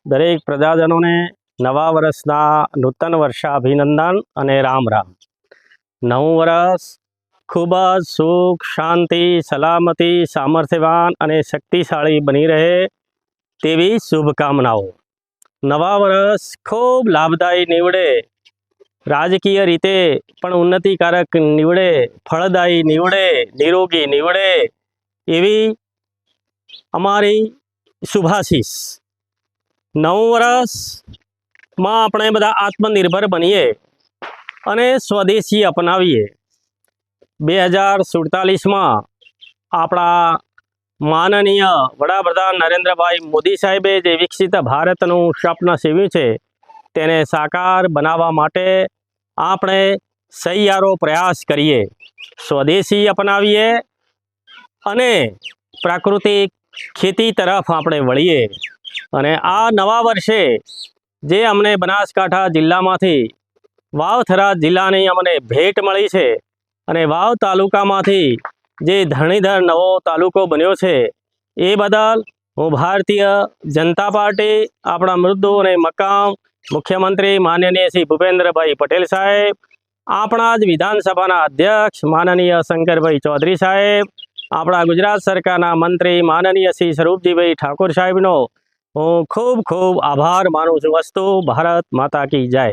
દરેક પ્રજાજનોને નવા વર્ષના નૂતન વર્ષાભિનંદન અને રામ રામ। નવું વર્ષ ખૂબ જ સુખ, શાંતિ, સલામતી, સામર્થ્યવાન અને શક્તિશાળી બની રહે તેવી શુભકામનાઓ। નવા વર્ષ ખૂબ લાભદાયી નીવડે, રાજકીય રીતે પણ ઉન્નતિકારક નીવડે, ફળદાયી નીવડે, નિરોગી નીવડે એવી અમારી શુભાશીષ। નવું વર્ષમાં આપણે બધા આત્મનિર્ભર બનીએ અને સ્વદેશી અપનાવીએ। 2047માં આપણા માનનીય વડાપ્રધાન નરેન્દ્રભાઈ મોદી સાહેબે જે વિકસિત ભારતનું સ્વપ્ન સેવ્યું છે તેને સાકાર બનાવવા માટે આપણે સહિયારો પ્રયાસ કરીએ, સ્વદેશી અપનાવીએ અને પ્રાકૃતિક ખેતી તરફ આપણે વળીએ। અને આ નવા વર્ષે જે અમને બનાસકાંઠા જિલ્લામાંથી વાવ-થરાદ જિલ્લાની અમને ભેટ મળી છે અને વાવ તાલુકામાંથી જે ધરણીધર નવો તાલુકો બન્યો છે એ બદલ હું ભારતીય જનતા પાર્ટી, આપણા મૃદુ અને મકામ મુખ્યમંત્રી માનનીય શ્રી ભૂપેન્દ્રભાઈ પટેલ સાહેબ, આપણા જ વિધાનસભાના અધ્યક્ષ માનનીય શંકરભાઈ ચૌધરી સાહેબ, આપણા ગુજરાત સરકારના મંત્રી માનનીય શ્રી સ્વરૂપજીભાઈ ઠાકોર સાહેબનો હું ખૂબ ખૂબ આભાર માનું છું। વસ્તુ ભારત માતા કી જય।